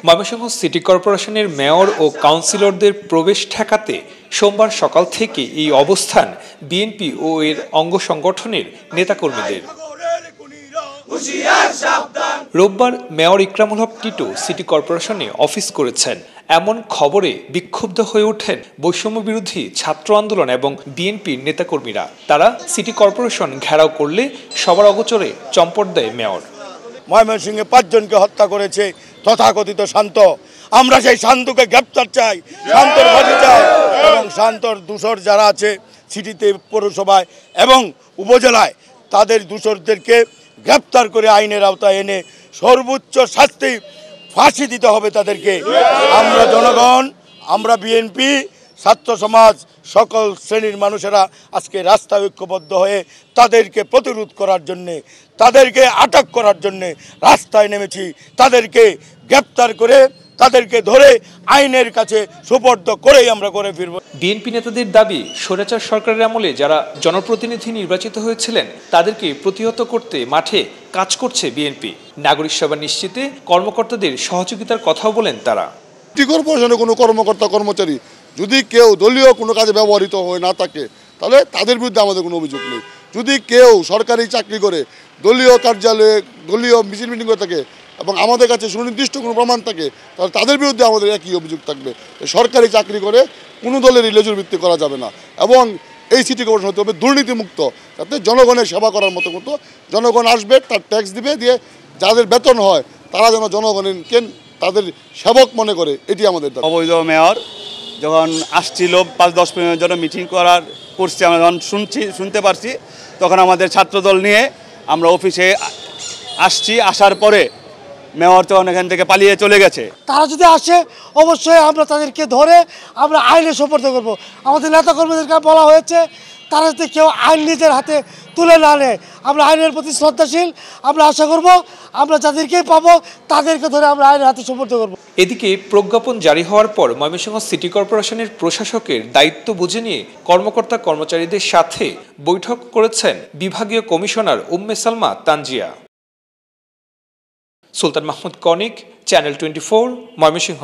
Mymensingh city কর্পোরেশনের mayor ও কাউন্সিলরদের প্রবেশ ঠেকাতে সোমবার সকাল থেকে এই অবস্থান বিএনপি ও এর অঙ্গ সংগঠনের নেতাকর্মীদের। রোববার মেয়র ইকরামুল হক টিটু সিটি কর্পোরেশনে অফিস করেছেন। এমন খবরে বিক্ষুব্ধ হয়ে ওঠেন বৈষম্য বিরোধী ছাত্র আন্দোলন এবং বিএনপির নেতাকর্মীরা। তারা সিটি কর্পোরেশন ঘেরাও করলে সবার অগোচরে চম্পট দেয় মেয়র। ময়মনসিংহে 5 জনকে হত্যা করেছে তথাকথিত শান্ত। আমরা সেই শান্তকে গ্রেপ্তার চাই, শান্তর ফাঁসি চাই এবং শান্তর দূষর যারা আছে সিটিতে, পৌরসভায় এবং উপজেলায়, তাদের দূষরদেরকে গ্রেপ্তার করে আইনের আওতায় এনে সর্বোচ্চ শাস্তি, ফাঁসি দিতে হবে তাদেরকে। আমরা জনগণ, আমরা বিএনপি, ছাত্র সমাজ, সকল শ্রেণীর মানুষেরা আজকে রাস্তায় ঐক্যবদ্ধ হয়ে তাদেরকে প্রতিরোধ করার জন্যে, তাদেরকে আটক করার জন্যে রাস্তায় নেমেছি। তাদেরকে গ্রেপ্তার করে, তাদেরকে ধরে আইনের কাছে সুপর্দ করেই আমরা করে ফিরব। বিএনপি নেতাদের দাবি, স্বৈরাচার সরকারের আমলে যারা জনপ্রতিনিধি নির্বাচিত হয়েছিলেন তাদেরকে প্রতিহত করতে মাঠে কাজ করছে বিএনপি। নাগরিক সেবা নিশ্চিতে কর্মকর্তাদের সহযোগিতার কথাও বলেন তারা। সিটি কর্পোরেশনের কোনো কর্মকর্তা কর্মচারী যদি কেউ দলীয় কোনো কাজে ব্যবহৃত হয়ে না থাকে তাহলে তাদের বিরুদ্ধে আমাদের কোনো অভিযোগ নেই। যদি কেউ সরকারি চাকরি করে দলীয় কার্যালয়ে দলীয় মিছিল মিটিং করে থাকে এবং আমাদের কাছে সুনির্দিষ্ট কোনো প্রমাণ থাকে তাহলে তাদের বিরুদ্ধে আমাদের একই অভিযোগ থাকবে। সরকারি চাকরি করে কোনো দলের লেজুর ভিত্তি করা যাবে না এবং এই সিটি কর্পোরেশন হতে হবে দুর্নীতিমুক্ত, যাতে জনগণের সেবা করার মতো জনগণ আসবে, তার ট্যাক্স দিবে, দিয়ে যাদের বেতন হয় তারা যেন জনগণকে তাদের সেবক মনে করে, এটি আমাদের দাবি। অবৈধ মেয়র যখন আসছিল 5-10 মিনিটের জন্য মিটিং করছি, আমরা যখন শুনতে পারছি তখন আমাদের ছাত্রদল নিয়ে আমরা অফিসে আসছি। আসার পরে মেয়র তখন এখান থেকে পালিয়ে চলে গেছে। তারা যদি আসে অবশ্যই আমরা তাদেরকে ধরে আমরা আইনে সোপর্দ করব। আমাদের নেতাকর্মীদেরকে বলা হয়েছে তারা যদি কেউ আইন নিজের হাতে তুলে না নেয়, আমরা আইনের প্রতি শ্রদ্ধাশীল। আমরা আশা করব আমরা যাদেরকেই পাবো তাদেরকে ধরে আমরা আইনের হাতে সোপর্দ করব। এদিকে প্রজ্ঞাপন জারি হওয়ার পর ময়মনসিংহ সিটি কর্পোরেশনের প্রশাসকের দায়িত্ব বুঝে নিয়ে কর্মকর্তা কর্মচারীদের সাথে বৈঠক করেছেন বিভাগীয় কমিশনার উম্মে সালমা তানজিয়া। সুলতান মাহমুদ কনিক, চ্যানেল 24, ময়মনসিংহ।